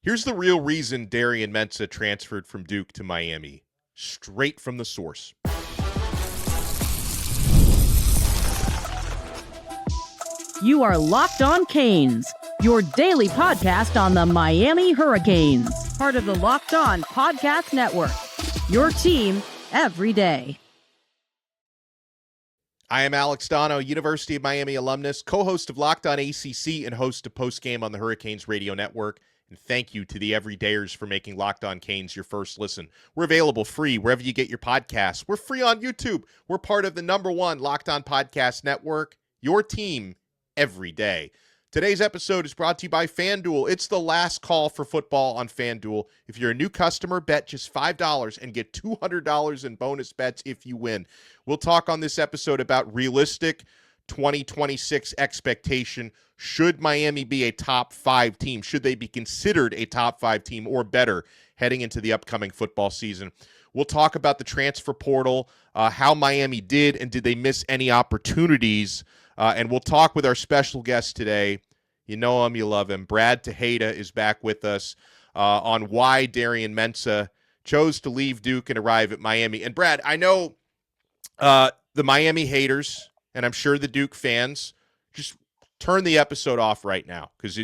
Here's the real reason Darian Mensah transferred from Duke to Miami. Straight from the source. You are Locked On Canes, your daily podcast on the Miami Hurricanes, part of the Locked On Podcast Network, your team every day. I am Alex Donno, University of Miami alumnus, co-host of Locked On ACC and host of Postgame on the Hurricanes Radio Network. And thank you to the everydayers for making Locked On Canes your first listen. We're available free wherever you get your podcasts. We're free on YouTube. We're part of the #1 Locked On Podcast Network, your team every day. Today's episode is brought to you by FanDuel. It's the last call for football on FanDuel. If you're a new customer, bet just $5 and get $200 in bonus bets if you win. We'll talk on this episode about realistic 2026 expectation. Should Miami be a top 5 team? Should they be considered a top 5 team or better heading into the upcoming football season? We'll talk about the transfer portal, how Miami did, and did they miss any opportunities? And we'll talk with our special guest today. You know him, you love him. Brad Tejeda is back with us on why Darian Mensah chose to leave Duke and arrive at Miami. And Brad, I know the Miami haters, and I'm sure the Duke fans, just turn the episode off right now, because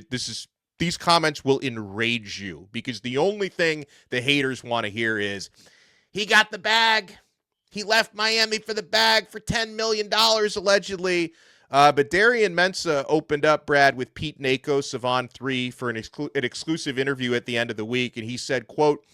these comments will enrage you, because the only thing the haters want to hear is, he got the bag. He left Miami for the bag for $10 million, allegedly. But Darian Mensah opened up, Brad, with Pete Nakos of On3 for an exclusive interview at the end of the week, and he said, quote,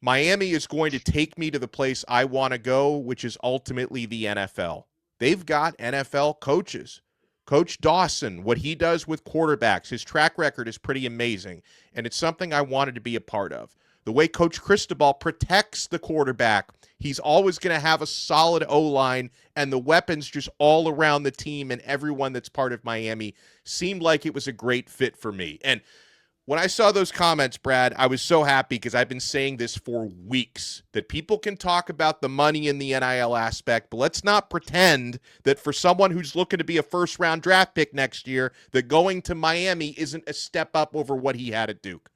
"Miami is going to take me to the place I want to go, which is ultimately the NFL. They've got NFL coaches. Coach Dawson, what he does with quarterbacks, his track record is pretty amazing, and it's something I wanted to be a part of. The way Coach Cristobal protects the quarterback, he's always going to have a solid O-line, and the weapons just all around the team and everyone that's part of Miami seemed like it was a great fit for me." And when I saw those comments, Brad, I was so happy, because I've been saying this for weeks, that people can talk about the money in the NIL aspect, but let's not pretend that for someone who's looking to be a first-round draft pick next year, that going to Miami isn't a step up over what he had at Duke.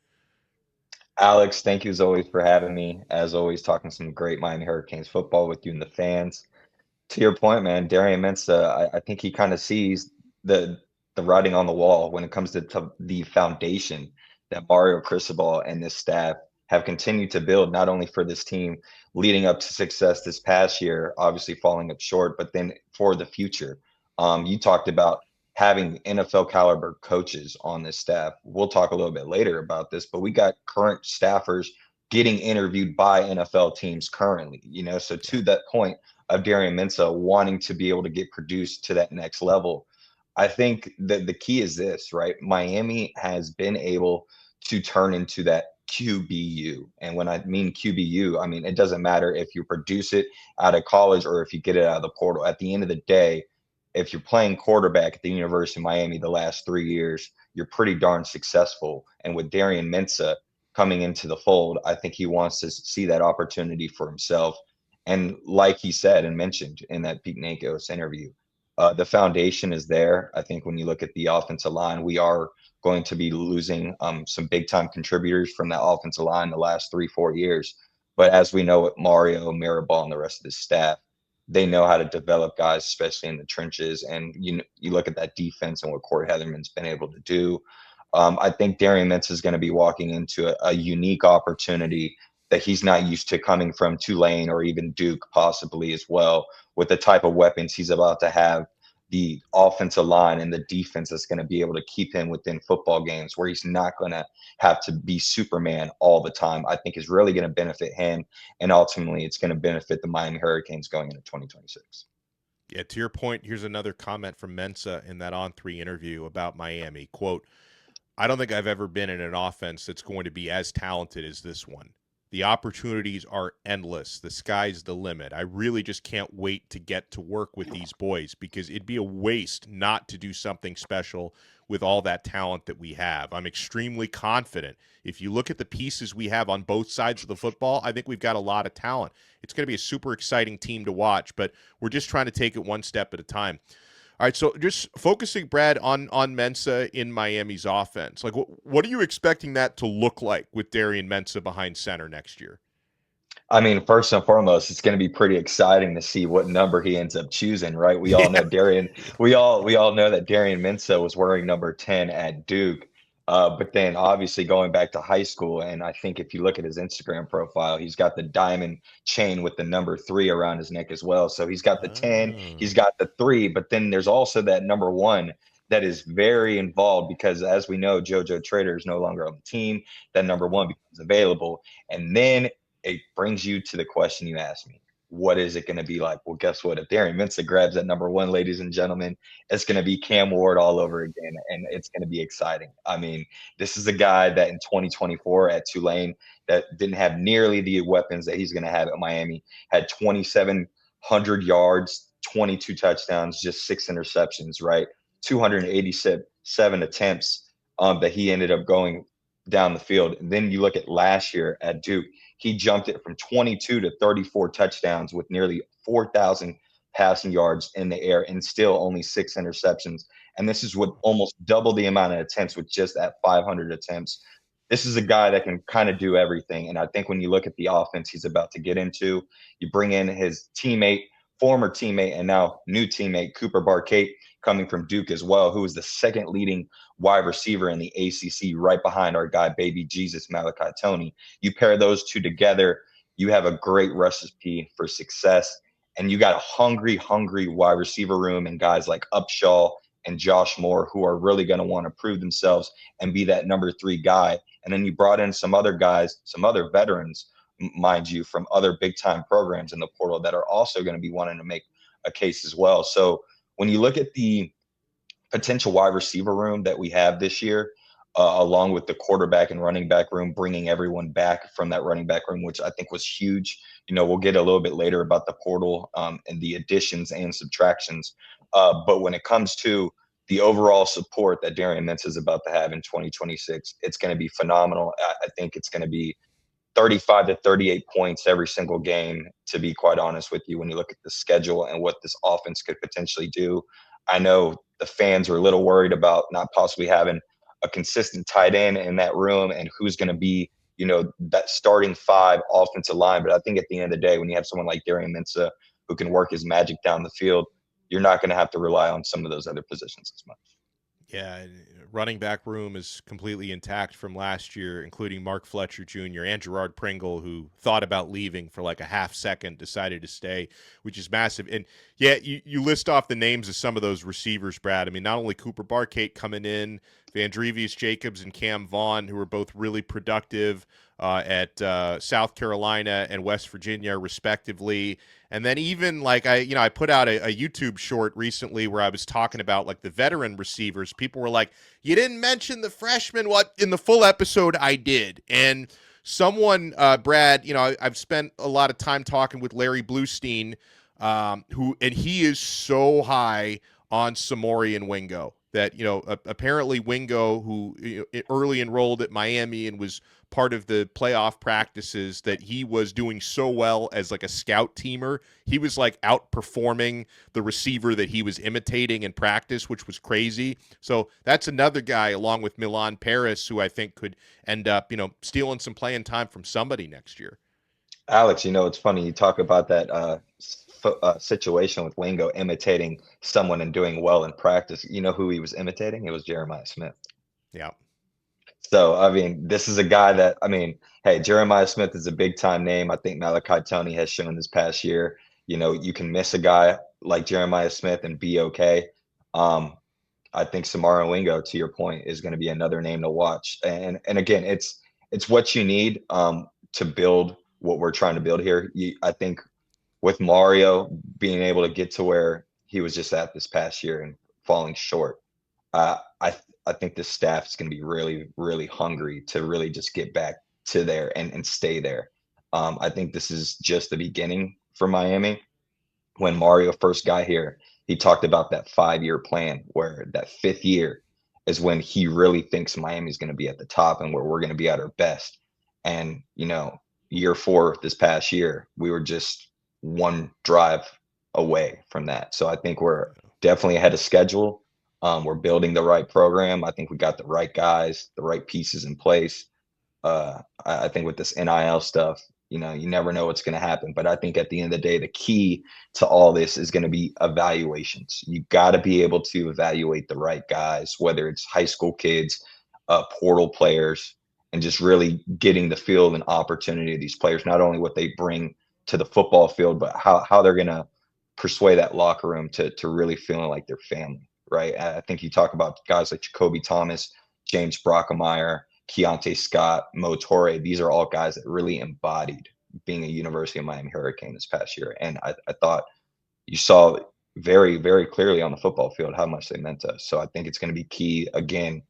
Alex, thank you as always for having me. As always, talking some great Miami Hurricanes football with you and the fans. To your point, man, Darian Mensah, I think he kind of sees the writing on the wall when it comes to the foundation that Mario Cristobal and this staff have continued to build, not only for this team leading up to success this past year, obviously falling up short, but then for the future. You talked about having NFL caliber coaches on this staff. We'll talk a little bit later about this, but we got current staffers getting interviewed by NFL teams currently, so to that point of Darian Mensah wanting to be able to get produced to that next level, I think that the key is this, right? Miami has been able to turn into that QBU. And when I mean QBU, I mean, it doesn't matter if you produce it out of college or if you get it out of the portal. At the end of the day, if you're playing quarterback at the University of Miami the last 3 years, you're pretty darn successful. And with Darian Mensah coming into the fold, I think he wants to see that opportunity for himself. And like he said and mentioned in that Pete Nakos interview, the foundation is there. I think when you look at the offensive line, we are going to be losing some big-time contributors from that offensive line the last 3-4 years. But as we know with Mario, Mirabal, and the rest of the staff, they know how to develop guys, especially in the trenches. And you look at that defense and what Corey Heatherman's been able to do. I think Darian Mensah is going to be walking into a unique opportunity that he's not used to, coming from Tulane or even Duke possibly as well, with the type of weapons he's about to have, the offensive line and the defense that's going to be able to keep him within football games where he's not going to have to be Superman all the time. I think is really going to benefit him, and ultimately it's going to benefit the Miami Hurricanes going into 2026. Yeah, to your point, here's another comment from Mensah in that On3 interview about Miami. Quote, "I don't think I've ever been in an offense that's going to be as talented as this one. The opportunities are endless. The sky's the limit. I really just can't wait to get to work with these boys, because it'd be a waste not to do something special with all that talent that we have. I'm extremely confident. If you look at the pieces we have on both sides of the football, I think we've got a lot of talent. It's going to be a super exciting team to watch, but we're just trying to take it one step at a time." All right, so just focusing, Brad, on Mensah in Miami's offense. Like, what are you expecting that to look like with Darian Mensah behind center next year? I mean, first and foremost, it's going to be pretty exciting to see what number he ends up choosing, right? We all know Darian. We all know that Darian Mensah was wearing number 10 at Duke, but then obviously going back to high school, and I think if you look at his Instagram profile, he's got the diamond chain with the number 3 around his neck as well. So he's got the 10, he's Oh. got the 3, but then there's also that number 1 that is very involved because, as we know, JoJo Trader is no longer on the team. That number 1 becomes available, and then it brings you to the question you asked me. What is it going to be like? Well, guess what? If Darian Mensah grabs that number 1, ladies and gentlemen, it's going to be Cam Ward all over again, and it's going to be exciting. I mean, this is a guy that in 2024 at Tulane that didn't have nearly the weapons that he's going to have at Miami, had 2,700 yards, 22 touchdowns, just 6 interceptions, right? 287 attempts that he ended up going down the field. And then you look at last year at Duke, he jumped it from 22 to 34 touchdowns with nearly 4,000 passing yards in the air and still only 6 interceptions. And this is with almost double the amount of attempts with just at 500 attempts. This is a guy that can kind of do everything. And I think when you look at the offense he's about to get into, you bring in his teammate, former teammate, and now new teammate, Cooper Barkate, coming from Duke as well, who is the second leading wide receiver in the ACC, right behind our guy, baby Jesus, Malachi Toney. You pair those two together, you have a great recipe for success. And you got a hungry wide receiver room and guys like Upshaw and Josh Moore who are really going to want to prove themselves and be that number 3 guy. And then you brought in some other guys, some other veterans, mind you, from other big time programs in the portal that are also going to be wanting to make a case as well. So when you look at the potential wide receiver room that we have this year, along with the quarterback and running back room, bringing everyone back from that running back room, which I think was huge. You know, we'll get a little bit later about the portal and the additions and subtractions. But when it comes to the overall support that Darian Mensah is about to have in 2026, it's going to be phenomenal. I think it's going to be 35 to 38 points every single game, to be quite honest with you, when you look at the schedule and what this offense could potentially do. I know the fans were a little worried about not possibly having a consistent tight end in that room and who's going to be, you know, that starting 5 offensive line. But I think at the end of the day, when you have someone like Darian Mensah who can work his magic down the field, you're not going to have to rely on some of those other positions as much. Yeah, running back room is completely intact from last year, including Mark Fletcher Jr. and Gerard Pringle, who thought about leaving for like a half second, decided to stay, which is massive. And yeah, you list off the names of some of those receivers, Brad. I mean, not only Cooper Barkate coming in, Vandrevius Jacobs and Cam Vaughn, who were both really productive at South Carolina and West Virginia, respectively. And then even like I put out a YouTube short recently where I was talking about like the veteran receivers. People were like, "You didn't mention the freshmen." What in the full episode I did, and someone, Brad, I've spent a lot of time talking with Larry Bluestein, and he is so high on Samori and Wingo that apparently Wingo, who early enrolled at Miami and was part of the playoff practices, that he was doing so well as like a scout teamer. He was like outperforming the receiver that he was imitating in practice, which was crazy. So that's another guy along with Milan Paris who I think could end up, stealing some playing time from somebody next year. Alex, it's funny. You talk about that situation with Wingo imitating someone and doing well in practice. You know who he was imitating? It was Jeremiah Smith. Yeah. So, I mean, this is a guy that, hey, Jeremiah Smith is a big time name. I think Malachi Toney has shown this past year, you can miss a guy like Jeremiah Smith and be okay. I think Samara Wingo, to your point, is going to be another name to watch. And again, it's what you need to build what we're trying to build here. I think with Mario being able to get to where he was just at this past year and falling short, I think the staff is going to be really, really hungry to really just get back to there and stay there. I think this is just the beginning for Miami. When Mario first got here, he talked about that 5-year plan where that 5th year is when he really thinks Miami is going to be at the top and where we're going to be at our best. And, year 4 this past year, we were just one drive away from that. So I think we're definitely ahead of schedule. We're building the right program. I think we got the right guys, the right pieces in place. I think with this NIL stuff, you never know what's going to happen. But I think at the end of the day, the key to all this is going to be evaluations. You got to be able to evaluate the right guys, whether it's high school kids, portal players, and just really getting the feel and opportunity of these players, not only what they bring to the football field, but how they're going to persuade that locker room to really feeling like their family, right? I think you talk about guys like Jacoby Thomas, James Brockemeyer, Keontae Scott, Mo Torre. These are all guys that really embodied being a University of Miami Hurricane this past year. And I thought you saw very, very clearly on the football field how much they meant to us. So I think it's going to be key. Again,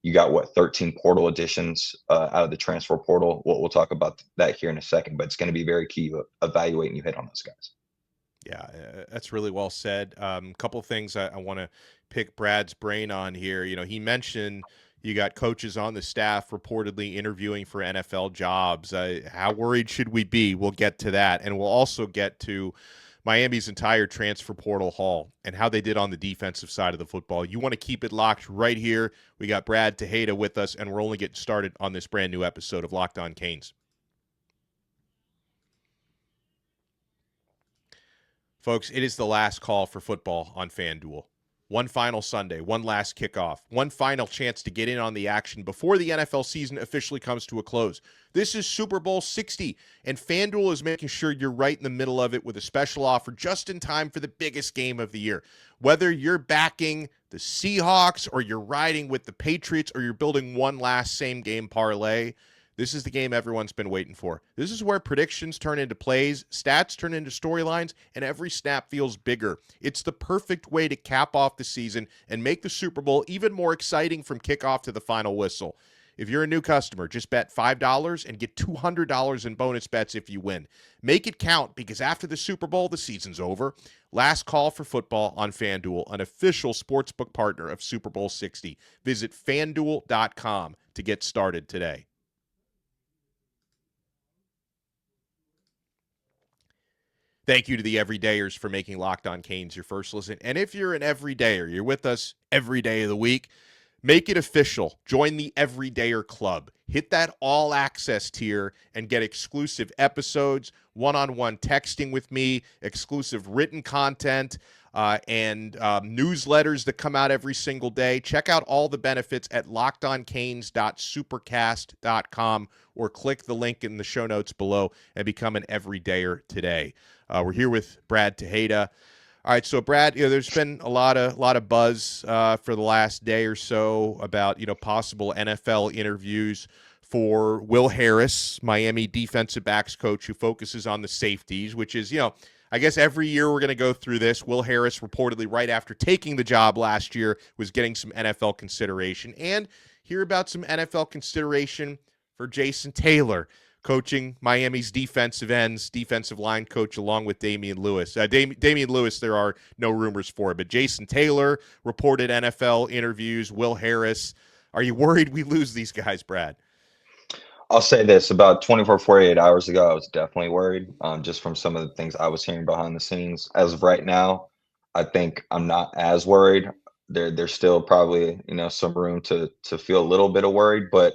you got 13 portal additions out of the transfer portal. We'll talk about that here in a second, but it's going to be very key to evaluating you hit on those guys. Yeah, that's really well said. Couple things I want to pick Brad's brain on here. He mentioned you got coaches on the staff reportedly interviewing for NFL jobs. How worried should we be? We'll get to that. And we'll also get to Miami's entire transfer portal haul and how they did on the defensive side of the football. You want to keep it locked right here. We got Brad Tejeda with us, and we're only getting started on this brand new episode of Locked On Canes. Folks, it is the last call for football on FanDuel. One final Sunday, one last kickoff, one final chance to get in on the action before the NFL season officially comes to a close. This is Super Bowl 60, and FanDuel is making sure you're right in the middle of it with a special offer just in time for the biggest game of the year. Whether you're backing the Seahawks or you're riding with the Patriots or you're building one last same-game parlay, this is the game everyone's been waiting for. This is where predictions turn into plays, stats turn into storylines, and every snap feels bigger. It's the perfect way to cap off the season and make the Super Bowl even more exciting from kickoff to the final whistle. If you're a new customer, just bet $5 and get $200 in bonus bets if you win. Make it count, because after the Super Bowl, the season's over. Last call for football on FanDuel, an official sportsbook partner of Super Bowl 60. Visit FanDuel.com to get started today. Thank you to the everydayers for making Locked On Canes your first listen. And if you're an everydayer, you're with us every day of the week, make it official. Join the Everydayer Club. Hit that all-access tier and get exclusive episodes, one-on-one texting with me, exclusive written content, and newsletters that come out every single day. Check out all the benefits at lockedoncanes.supercast.com or click the link in the show notes below and become an everydayer today. We're here with Brad Tejeda. All right, so Brad, there's been a lot of buzz for the last day or so about possible NFL interviews for Will Harris, Miami defensive backs coach who focuses on the safeties, which is I guess every year we're going to go through this. Will Harris reportedly right after taking the job last year was getting some NFL consideration, and hear about some NFL consideration for Jason Taylor, coaching Miami's defensive line coach, along with Damian Lewis. Damian Lewis, there are no rumors for, but Jason Taylor reported NFL interviews. Will Harris. Are you worried we lose these guys, Brad? I'll say this, about 24, 48 hours ago, I was definitely worried, just from some of the things I was hearing behind the scenes. As of right now, I think I'm not as worried. There's still probably, some room to feel a little bit of worried, but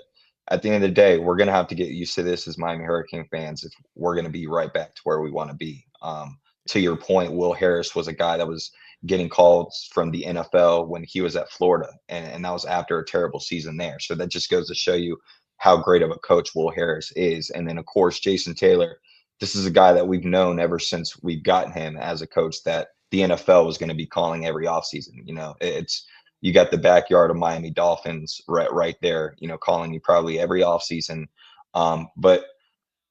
at the end of the day, we're going to have to get used to this as Miami Hurricane fans if we're going to be right back to where we want to be. To your point, Will Harris was a guy that was getting calls from the NFL when he was at Florida, and that was after a terrible season there. So that just goes to show you how great of a coach Will Harris is. And then, of course, Jason Taylor, this is a guy that we've known ever since we've gotten him as a coach that the NFL was going to be calling every offseason. You got the backyard of Miami Dolphins right there, calling you probably every offseason. But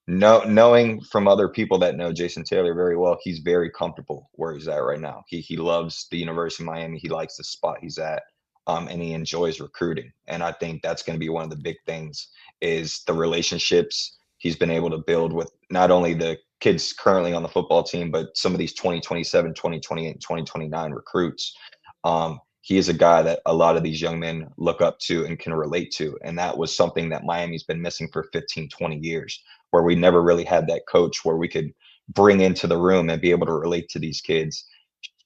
knowing from other people that know Jason Taylor very well, he's very comfortable where he's at right now. He loves the University of Miami. He likes the spot he's at, and he enjoys recruiting. And I think that's going to be one of the big things is the relationships he's been able to build with not only the kids currently on the football team, but some of these 2027, 2028, 2029 recruits. He is a guy that a lot of these young men look up to and can relate to. And that was something that Miami's been missing for 15, 20 years, where we never really had that coach where we could bring into the room and be able to relate to these kids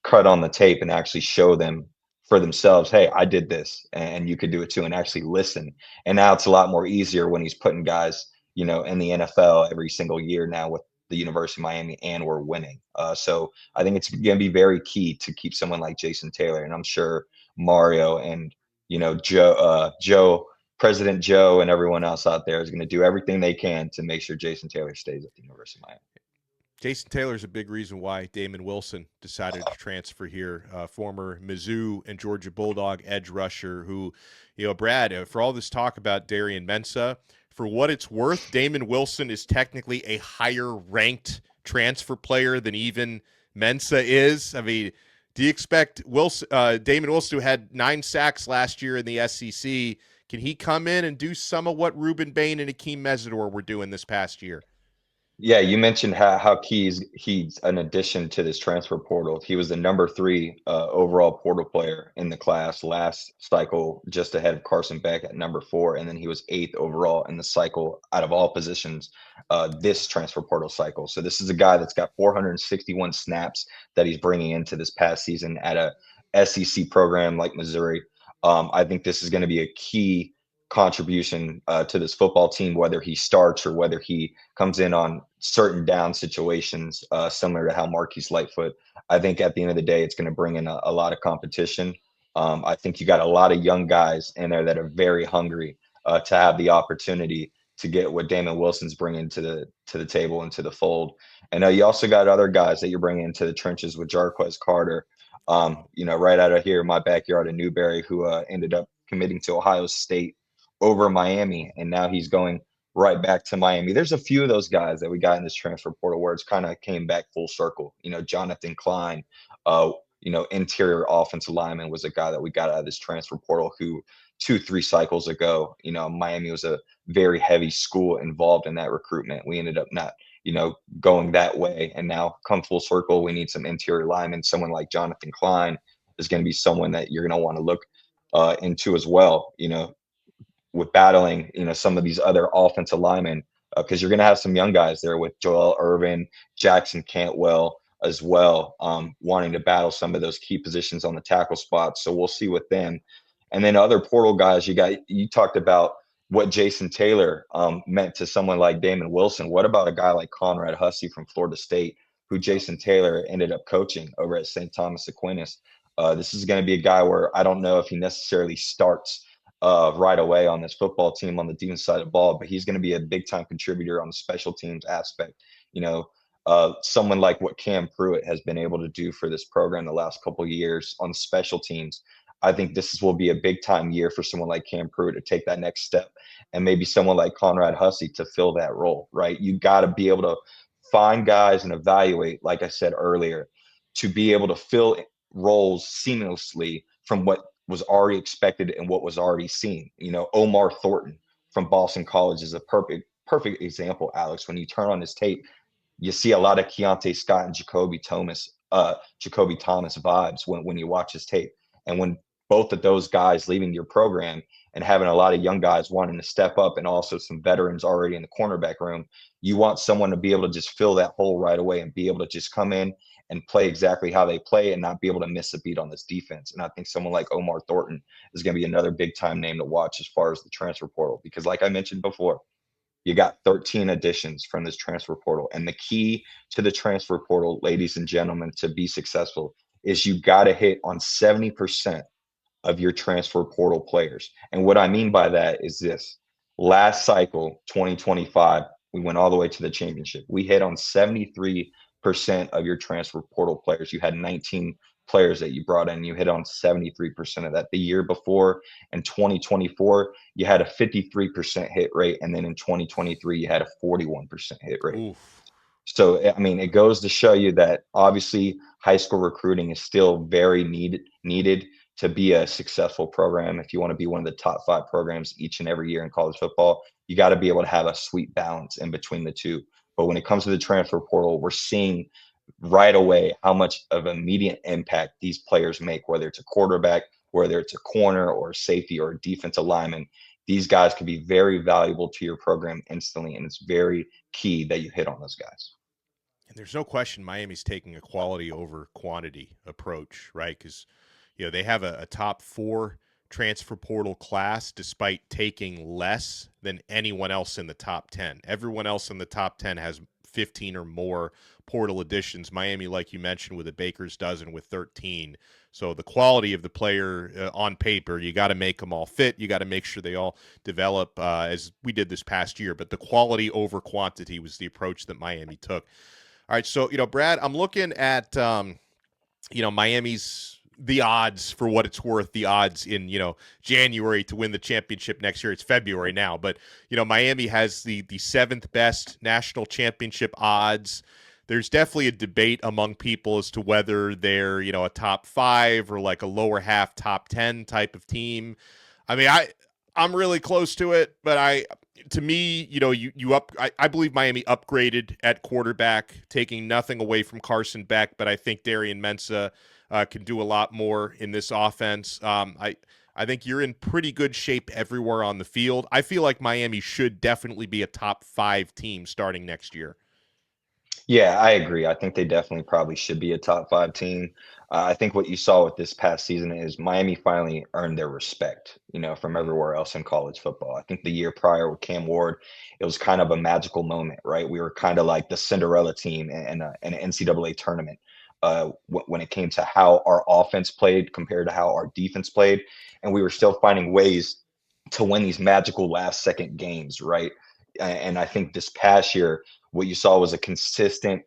cut on the tape and actually show them for themselves, hey, I did this and you could do it too, and actually listen. And now it's a lot more easier when he's putting guys, in the NFL every single year now with the University of Miami, and we're winning. So I think it's going to be very key to keep someone like Jason Taylor. And I'm sure Mario and, Joe, President Joe, and everyone else out there is going to do everything they can to make sure Jason Taylor stays at the University of Miami. Jason Taylor is a big reason why Damon Wilson decided to transfer here. Former Mizzou and Georgia Bulldog edge rusher who, Brad, for all this talk about Darian Mensah, for what it's worth, Damon Wilson is technically a higher ranked transfer player than even Mensah is. I mean, do you expect Damon Wilson, who had 9 sacks last year in the SEC, can he come in and do some of what Ruben Bain and Akeem Mesidor were doing this past year? Yeah, you mentioned how he's an addition to this transfer portal. He was the number 3 overall portal player in the class last cycle, just ahead of Carson Beck at number 4, and then he was 8th overall in the cycle out of all positions this transfer portal cycle. So this is a guy that's got 461 snaps that he's bringing into this past season at a SEC program like Missouri. I think this is going to be a key contribution to this football team, whether he starts or whether he comes in on certain down situations, similar to how Marquise Lightfoot. I think at the end of the day, it's going to bring in a lot of competition. I think you got a lot of young guys in there that are very hungry to have the opportunity to get what Damon Wilson's bringing to the table and to the fold. And you also got other guys that you're bringing into the trenches with Jarquez Carter, right out of here, my backyard in Newberry, who ended up committing to Ohio State over Miami, and now he's going right back to Miami. There's a few of those guys that we got in this transfer portal where it's kind of came back full circle. Jonathan Klein, interior offensive lineman, was a guy that we got out of this transfer portal who 2-3 cycles ago, Miami was a very heavy school involved in that recruitment. We ended up not, going that way. And now come full circle, we need some interior linemen. Someone like Jonathan Klein is going to be someone that you're going to want to look into as well, with battling, some of these other offensive linemen, because you're going to have some young guys there with Joel Irvin, Jackson Cantwell as well, wanting to battle some of those key positions on the tackle spots. So we'll see with them. And then other portal guys, you talked about what Jason Taylor meant to someone like Damon Wilson. What about a guy like Conrad Hussey from Florida State, who Jason Taylor ended up coaching over at St. Thomas Aquinas? This is going to be a guy where I don't know if he necessarily starts right away on this football team on the defense side of the ball, but he's going to be a big time contributor on the special teams aspect. Someone like what Cam Pruitt has been able to do for this program the last couple of years on special teams. I think will be a big time year for someone like Cam Pruitt to take that next step, and maybe someone like Conrad Hussey to fill that role, right? You got to be able to find guys and evaluate, like I said earlier, to be able to fill roles seamlessly from what was already expected and what was already seen. Omar Thornton from Boston College is a perfect example, Alex. When you turn on his tape, you see a lot of Keontae Scott and Jacoby Thomas vibes when you watch his tape. And when both of those guys leaving your program and having a lot of young guys wanting to step up and also some veterans already in the cornerback room, you want someone to be able to just fill that hole right away and be able to just come in and play exactly how they play and not be able to miss a beat on this defense. And I think someone like Omar Thornton is going to be another big time name to watch as far as the transfer portal, because like I mentioned before, you got 13 additions from this transfer portal. And the key to the transfer portal, ladies and gentlemen, to be successful is you got to hit on 70% of your transfer portal players. And what I mean by that is this: last cycle, 2025, we went all the way to the championship. We hit on 73% of your transfer portal players. You had 19 players that you brought in. You hit on 73% of that. The year before, in 2024, you had a 53% hit rate. And then in 2023, you had a 41% hit rate. Oof. So, it goes to show you that obviously high school recruiting is still very needed to be a successful program. If you want to be one of the top 5 programs each and every year in college football, you got to be able to have a sweet balance in between the two. But when it comes to the transfer portal, we're seeing right away how much of immediate impact these players make, whether it's a quarterback, whether it's a corner or a safety or a defensive lineman. These guys can be very valuable to your program instantly, and it's very key that you hit on those guys. And there's no question Miami's taking a quality over quantity approach, right? Because they have a top 4 transfer portal class despite taking less than anyone else in the top 10. Everyone else in the top 10 has 15 or more portal additions. Miami, like you mentioned, with a baker's dozen with 13. So the quality of the player on paper, you got to make them all fit. You got to make sure they all develop as we did this past year. But the quality over quantity was the approach that Miami took. All right, so Brad, I'm looking at Miami's the odds for what it's worth. The odds in January to win the championship next year. It's February now, but Miami has the 7th best national championship odds. There's definitely a debate among people as to whether they're a top 5 or like a lower half top 10 type of team. I mean, I'm really close to it, but to me, I believe Miami upgraded at quarterback, taking nothing away from Carson Beck, but I think Darian Mensah can do a lot more in this offense. I think you're in pretty good shape everywhere on the field. I feel like Miami should definitely be a top 5 team starting next year. Yeah, I agree. I think they definitely probably should be a top 5 team. I think what you saw with this past season is Miami finally earned their respect, from everywhere else in college football. I think the year prior with Cam Ward, it was kind of a magical moment, right? We were kind of like the Cinderella team in an NCAA tournament when it came to how our offense played compared to how our defense played. And we were still finding ways to win these magical last second games, right? And I think this past year, what you saw was a consistent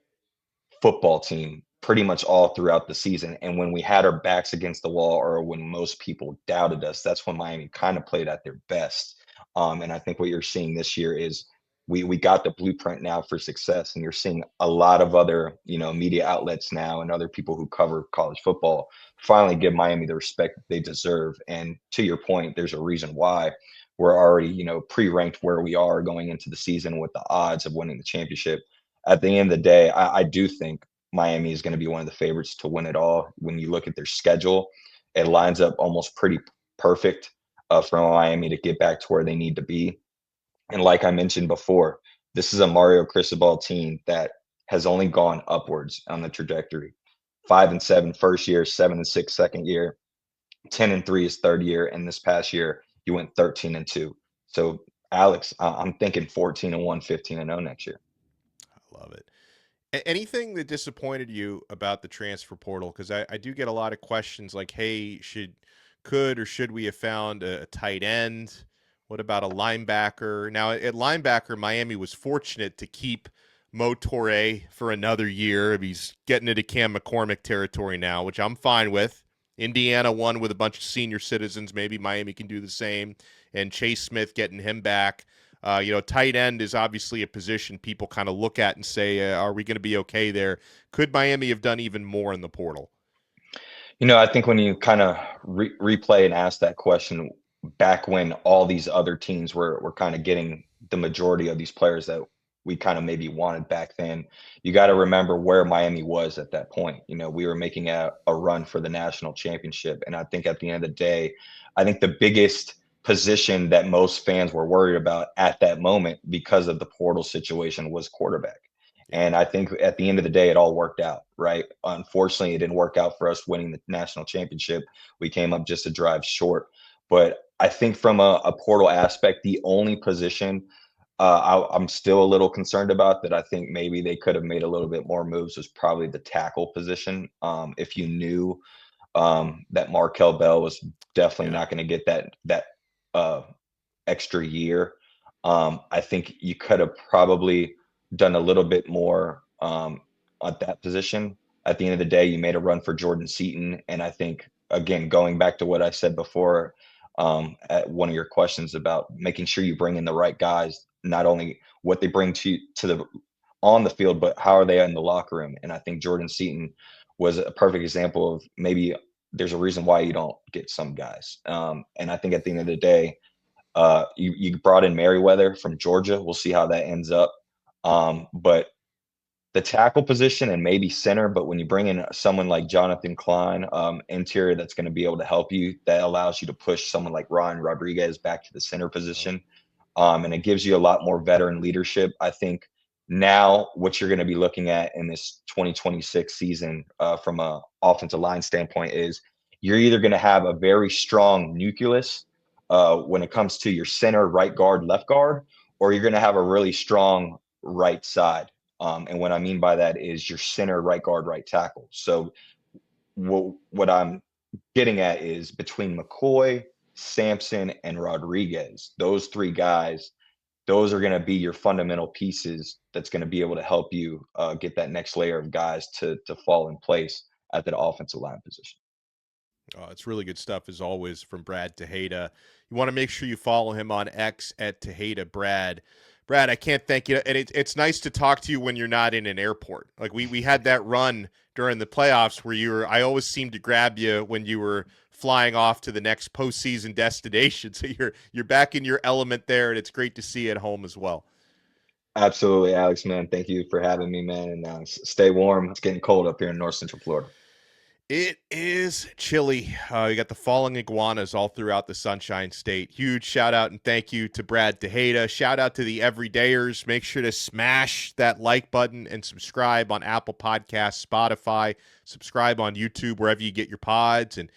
football team pretty much all throughout the season. And when we had our backs against the wall or when most people doubted us, that's when Miami kind of played at their best. And I think what you're seeing this year is we got the blueprint now for success. And you're seeing a lot of other, media outlets now and other people who cover college football finally give Miami the respect that they deserve. And to your point, there's a reason why we're already, pre-ranked where we are going into the season with the odds of winning the championship. At the end of the day, I do think Miami is going to be one of the favorites to win it all. When you look at their schedule, it lines up almost pretty perfect for Miami to get back to where they need to be. And like I mentioned before, this is a Mario Cristobal team that has only gone upwards on the trajectory. 5-7 first year, 7-6 second year, 10-3 is third year, and this past year you went 13-2. So Alex, I'm thinking 14-1, 15-0 next year. I love it. Anything that disappointed you about the transfer portal? Because I do get a lot of questions like, hey, could or should we have found a tight end? What about a linebacker? Now, at linebacker, Miami was fortunate to keep Mo Toure for another year. He's getting into Cam McCormick territory now, which I'm fine with. Indiana won with a bunch of senior citizens. Maybe Miami can do the same. And Chase Smith getting him back. Tight end is obviously a position people kind of look at and say, are we going to be okay there? Could Miami have done even more in the portal? I think when you kind of replay and ask that question back when all these other teams were kind of getting the majority of these players that we kind of maybe wanted back then, you got to remember where Miami was at that point. We were making a run for the national championship. And I think at the end of the day, I think the biggest position that most fans were worried about at that moment because of the portal situation was quarterback. And I think at the end of the day, it all worked out, right? Unfortunately, it didn't work out for us winning the national championship. We came up just a drive short. But I think from a portal aspect, the only position I'm still a little concerned about that I think maybe they could have made a little bit more moves was probably the tackle position. If you knew that Markel Bell was definitely not going to get that extra year, I think you could have probably done a little bit more at that position. At the end of the day, you made a run for Jordan Seaton. And I think, again, going back to what I said before at one of your questions about making sure you bring in the right guys, not only what they bring to the on the field, but how are they in the locker room. And I think Jordan Seaton was a perfect example of maybe there's a reason why you don't get some guys. And I think at the end of the day, you brought in Merriweather from Georgia. We'll see how that ends up. But the tackle position and maybe center, but when you bring in someone like Jonathan Klein, interior, that's going to be able to help you, that allows you to push someone like Ryan Rodriguez back to the center position. And it gives you a lot more veteran leadership. I think Now, what you're going to be looking at in this 2026 season from a offensive line standpoint is you're either going to have a very strong nucleus when it comes to your center, right guard, left guard, or you're going to have a really strong right side. And what I mean by that is your center, right guard, right tackle. So what I'm getting at is between McCoy, Sampson, and Rodriguez, those three guys, those are going to be your fundamental pieces that's going to be able to help you get that next layer of guys to fall in place at that offensive line position. It's really good stuff, as always, from Brad Tejeda. You want to make sure you follow him on X at Tejeda Brad. Brad, I can't thank you. And it's nice to talk to you when you're not in an airport. Like we had that run during the playoffs where I always seemed to grab you when you were flying off to the next postseason destination. So you're back in your element there, and it's great to see you at home as well. Absolutely, Alex, man. Thank you for having me, man. And stay warm. It's getting cold up here in North Central Florida. It is chilly. You got the falling iguanas all throughout the Sunshine State. Huge shout out and thank you to Brad Tejeda. Shout out to the everydayers. Make sure to smash that like button and subscribe on Apple Podcasts, Spotify. Subscribe on YouTube, wherever you get your pods. And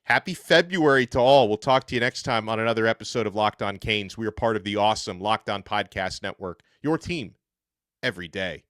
happy February to all. We'll talk to you next time on another episode of Locked On Canes. We are part of the awesome Locked On Podcast Network, your team every day.